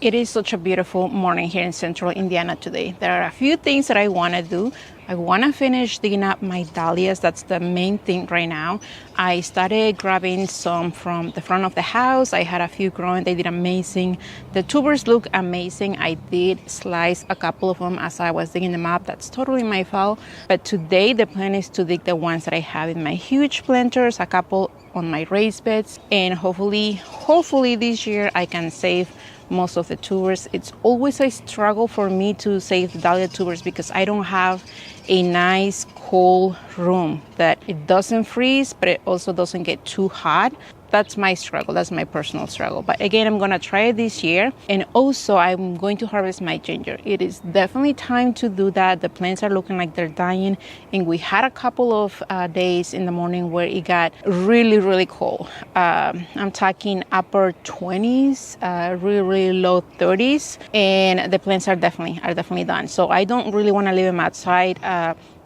It is such a beautiful morning here in central Indiana today. There are a few things that I want to do. I want to finish digging up my dahlias. That's the main thing right now. I started grabbing some from the front of the house. I had a few growing. They did amazing. The tubers look amazing. I did slice a couple of them as I was digging them up. That's totally my fault. But today the plan is to dig the ones that I have in my huge planters, a couple on my raised beds, and hopefully this year I can save most of the tubers. It's always a struggle for me to save the dahlia tubers because I don't have a nice cool room that it doesn't freeze, but it also doesn't get too hot. That's my struggle. That's my personal struggle. But again, I'm gonna try it this year. And also I'm going to harvest my ginger. It is definitely time to do that. The plants are looking like they're dying. And we had a couple of days in the morning where it got really cold. I'm talking upper 20s, really low 30s. And the plants are definitely done. So I don't really want to leave them outside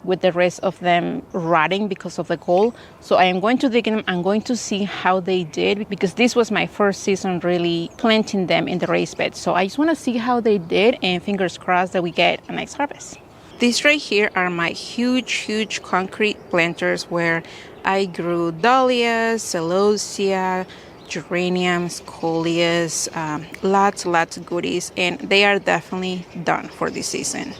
with the rest of them rotting because of the cold. So I am going to dig in them. I'm going to see how they did because this was my first season really planting them in the raised bed. So I just want to see how they did and fingers crossed that we get a nice harvest. These right here are my huge concrete planters where I grew dahlias, celosia, geraniums, coleus, lots of goodies, and they are definitely done for this season.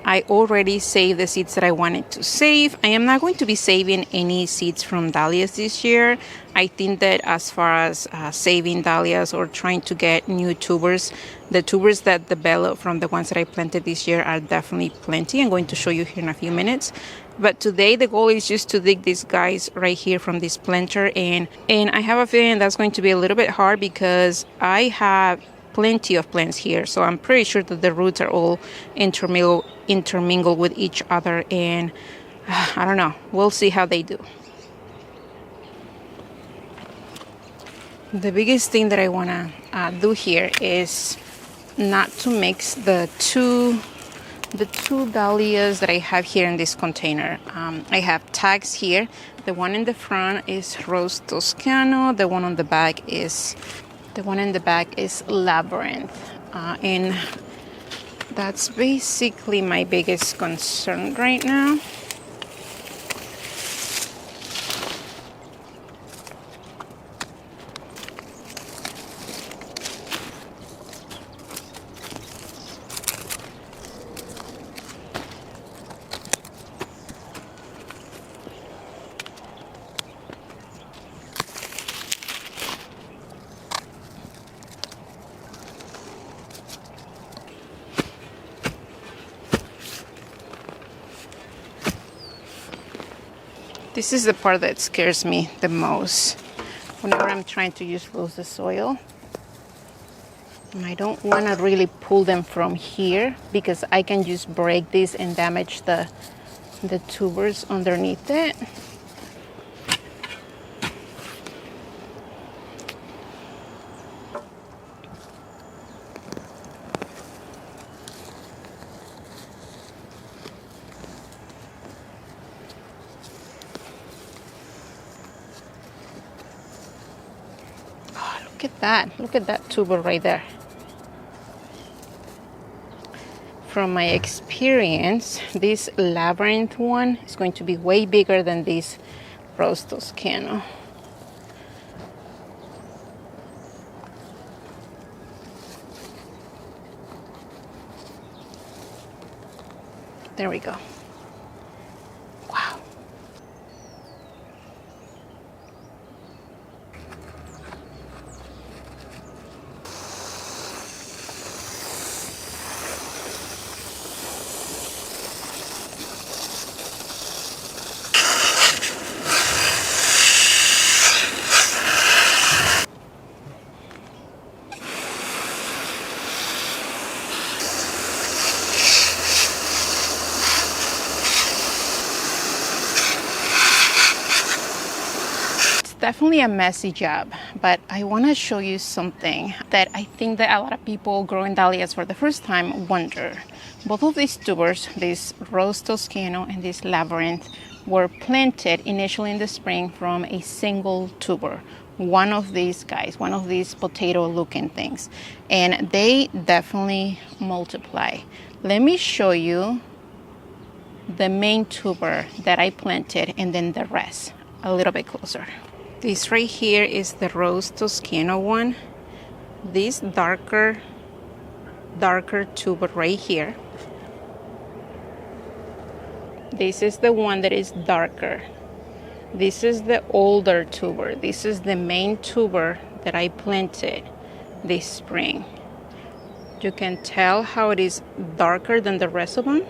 I already saved the seeds that I wanted to save. I am not going to be saving any seeds from dahlias this year. I think that as far as saving dahlias or trying to get new tubers, the tubers that develop from the ones that I planted this year are definitely plenty. I'm going to show you here in a few minutes. But today the goal is just to dig these guys right here from this planter, and I have a feeling that's going to be a little bit hard because I have plenty of plants here, so I'm pretty sure that the roots are all intermingled with each other, and I don't know, we'll see how they do. The biggest thing that I want to do here is not to mix the two dahlias that I have here in this container. I have tags here. The one in the front is Rose Toscano. The one in the back is Labyrinth, and that's basically my biggest concern right now. This is the part that scares me the most whenever I'm trying to lose the soil. And I don't want to really pull them from here because I can just break this and damage the tubers underneath it. Look at that tuber right there. From my experience, this Labyrinth one is going to be way bigger than this Rose Toscano. There we go. Wow. Definitely a messy job, but I want to show you something that I think that a lot of people growing dahlias for the first time wonder. Both of these tubers, this Rose Toscano and this Labyrinth, were planted initially in the spring from a single tuber one of these guys, one of these potato looking things, and they definitely multiply. Let me show you the main tuber that I planted and then the rest a little bit closer. This right here is the Rose Toscano one. This darker tuber right here. This is the one that is darker. This is the older tuber. This is the main tuber that I planted this spring. You can tell how it is darker than the rest of them.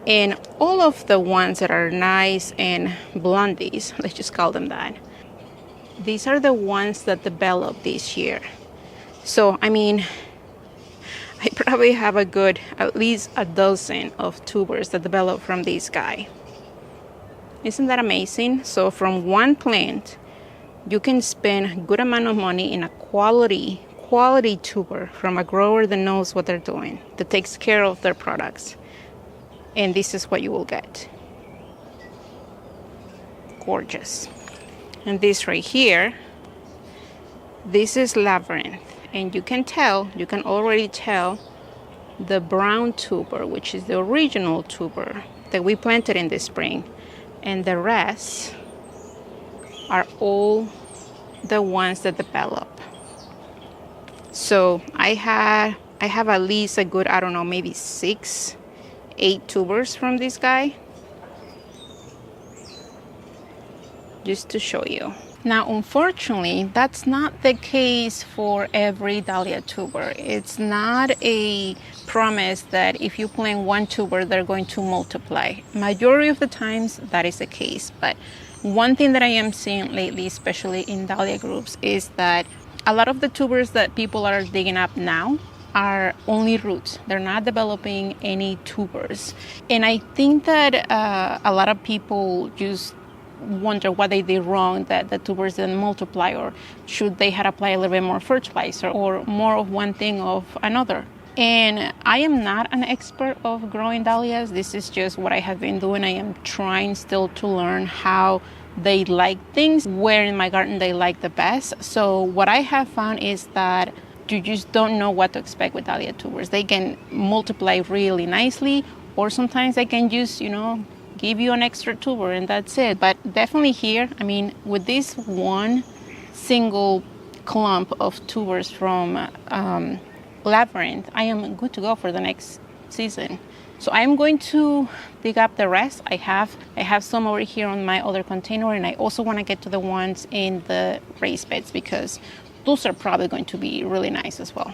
And all of the ones that are nice and blondies, let's just call them that, these are the ones that developed this year. So, I mean, I probably have a good, at least a dozen of tubers that developed from this guy. Isn't that amazing? So from one plant, you can spend a good amount of money in a quality tuber from a grower that knows what they're doing, that takes care of their products. And this is what you will get. Gorgeous. And this right here, this is Labyrinth. And you can already tell the brown tuber, which is the original tuber that we planted in the spring. And the rest are all the ones that develop. So I have at least a good, I don't know, maybe 6, 8 tubers from this guy. Just to show you. Now, unfortunately, that's not the case for every Dahlia tuber. It's not a promise that if you plant one tuber, they're going to multiply. Majority of the times, that is the case. But one thing that I am seeing lately, especially in Dahlia groups, is that a lot of the tubers that people are digging up now are only roots. They're not developing any tubers. And I think that a lot of people just wonder what they did wrong, that the tubers didn't multiply, or should they had applied a little bit more fertilizer or more of one thing of another. And I am not an expert of growing dahlias. This is just what I have been doing. I am trying still to learn how they like things, where in my garden they like the best. So what I have found is that you just don't know what to expect with dahlia tubers. They can multiply really nicely, or sometimes they can just, give you an extra tuber and that's it. But definitely here, I mean, with this one single clump of tubers from Labyrinth, I am good to go for the next season. So I'm going to dig up the rest. I have some over here on my other container, and I also want to get to the ones in the raised beds because those are probably going to be really nice as well.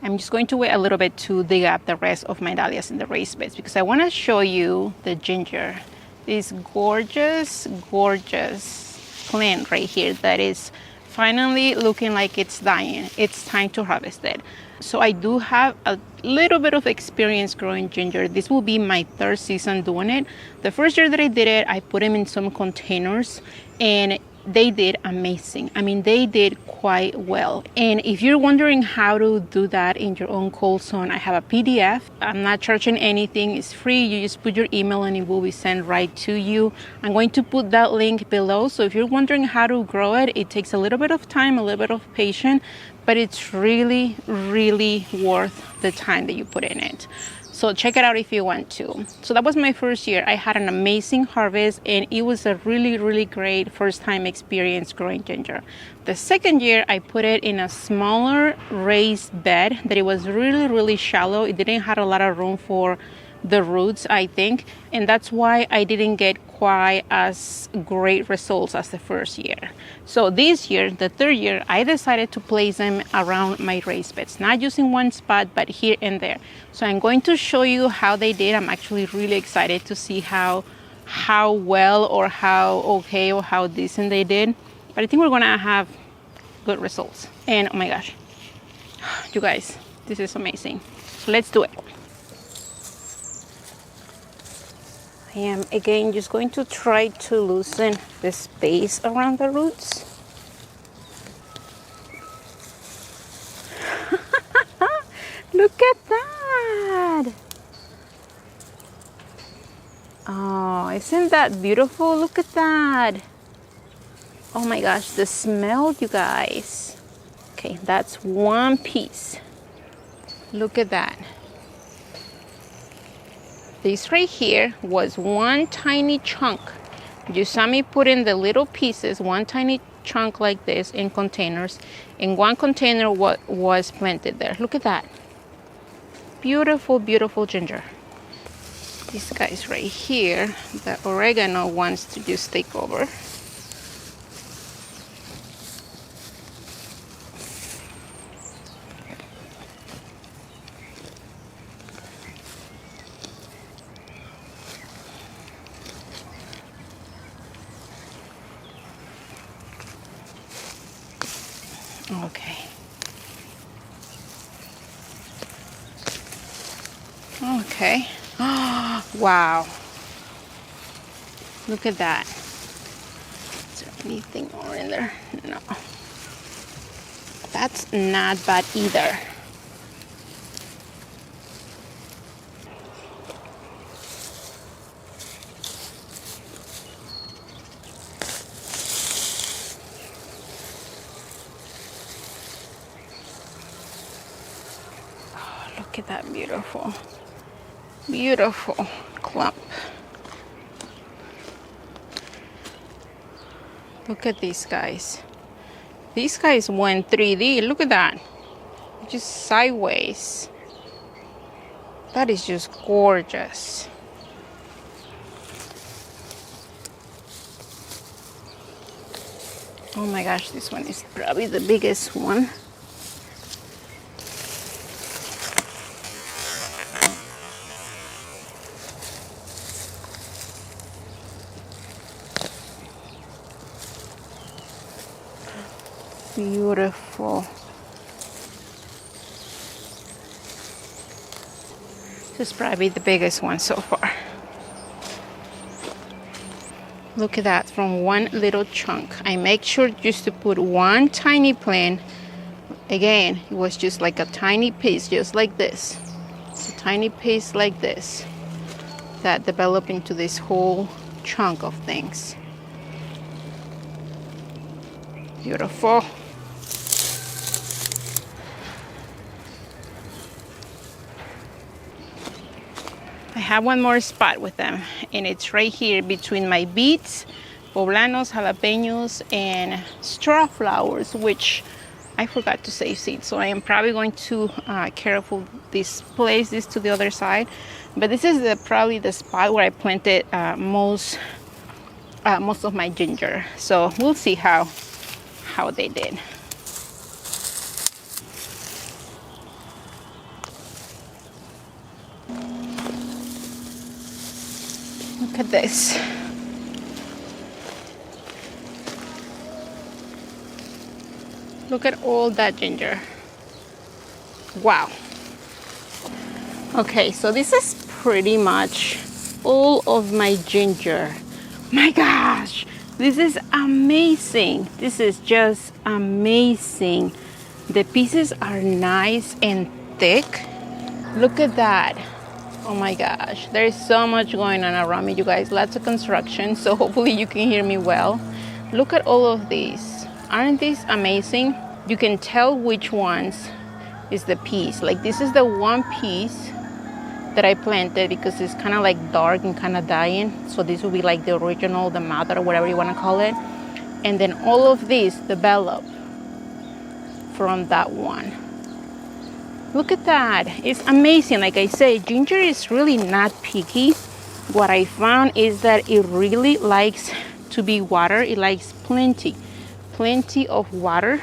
I'm just going to wait a little bit to dig up the rest of my dahlias in the raised beds because I want to show you the ginger. This gorgeous plant right here that is finally looking like it's dying. It's time to harvest it. So I do have a little bit of experience growing ginger. This will be my 3rd season doing it. The first year that I did it, I put them in some containers and they did amazing. I mean, they did quite well. And if you're wondering how to do that in your own cold zone, I have a PDF. I'm not charging anything. It's free. You just put your email and it will be sent right to you. I'm going to put that link below. So if you're wondering how to grow it, it takes a little bit of time, a little bit of patience, but it's really, really worth the time that you put in it. So check it out if you want to. So that was my first year. I had an amazing harvest and it was a really, really great first time experience growing ginger. The second year, I put it in a smaller raised bed that it was really, really shallow. It didn't have a lot of room for the roots, I think. And that's why I didn't get quite as great results as the first year. So this year, the third year, I decided to place them around my raised beds, not using one spot, but here and there. So I'm going to show you how they did. I'm actually really excited to see how well or how okay or how decent they did. But I think we're gonna have good results. And oh my gosh, you guys, this is amazing. So let's do it. I am again just going to try to loosen the space around the roots. Look at that! Oh, isn't that beautiful? Look at that! Oh my gosh, the smell, you guys. Okay, that's one piece. Look at that. This right here was one tiny chunk. You saw me put in the little pieces, one tiny chunk like this in containers. In one container what was planted there. Look at that. Beautiful, beautiful ginger. These guys right here, the oregano wants to just take over. Okay. Okay. Wow. Look at that. Is there anything more in there? No. That's not bad either. Look at that beautiful, beautiful clump. Look at these guys. These guys went 3D. Look at that. Just sideways. That is just gorgeous. Oh my gosh, this one is probably the biggest one. Beautiful. This is probably the biggest one so far. Look at that, from one little chunk. I make sure just to put one tiny plant. Again, it was just like a tiny piece, just like this. It's a tiny piece like this that developed into this whole chunk of things. Beautiful. I have one more spot with them, and it's right here between my beets, poblanos, jalapenos, and straw flowers, which I forgot to save seeds. So I am probably going to careful displace this to the other side. But this is probably the spot where I planted most of my ginger. So we'll see how they did. Look at this. Look at all that ginger. Wow. Okay, so this is pretty much all of my ginger. My gosh, this is amazing. This is just amazing. The pieces are nice and thick. Look at that. Oh my gosh, there's so much going on around me, you guys. Lots of construction, so hopefully you can hear me well. Look at all of these. Aren't these amazing? You can tell which ones is the piece. Like this is the one piece that I planted because it's kind of like dark and kind of dying. So this will be like the original, the mother, or whatever you want to call it. And then all of these develop from that one. Look at that. It's amazing. Like I say, ginger is really not picky. what I found is that it really likes to be watered. It likes plenty of water,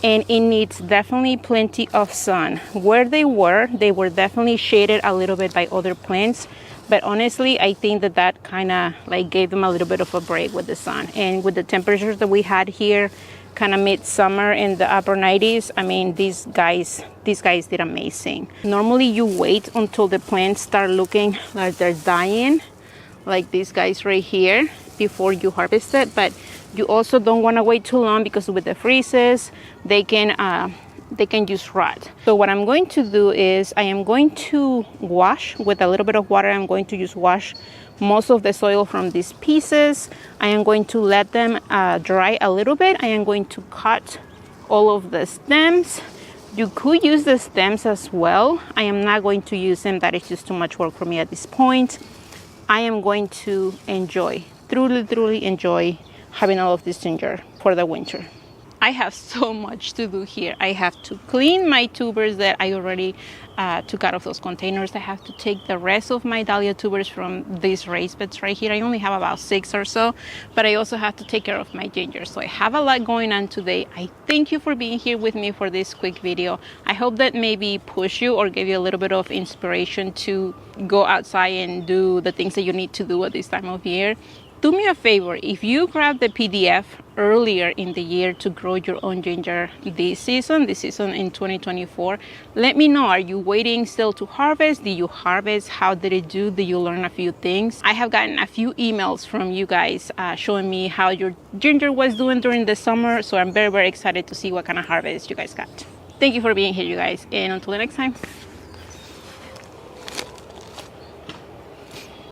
and it needs definitely plenty of sun. Where they were definitely shaded a little bit by other plants, but honestly I think that kind of like gave them a little bit of a break with the sun. And with the temperatures that we had here kind of midsummer in the upper 90s, I mean, these guys did amazing. Normally you wait until the plants start looking like they're dying, like these guys right here, before you harvest it, but you also don't want to wait too long because with the freezes they can just rot. So what I'm going to do is I am going to wash with a little bit of water. I'm going to just wash most of the soil from these pieces. I am going to let them dry a little bit. I am going to cut all of the stems. You could use the stems as well. I am not going to use them. That is just too much work for me at this point. I am going to enjoy, truly enjoy having all of this ginger for the winter. I have so much to do here. I have to clean my tubers that I already took out of those containers. I have to take the rest of my dahlia tubers from these raised beds right here. I only have about 6 or so, but I also have to take care of my ginger. So I have a lot going on today. I thank you for being here with me for this quick video. I hope that maybe push you or give you a little bit of inspiration to go outside and do the things that you need to do at this time of year. Do me a favor, if you grab the PDF earlier in the year to grow your own ginger this season in 2024, let me know. Are you waiting still to harvest? Did you harvest? How did it do? Did you learn a few things? I have gotten a few emails from you guys showing me how your ginger was doing during the summer, so I'm very excited to see what kind of harvest you guys got. Thank you for being here, you guys, and until the next time.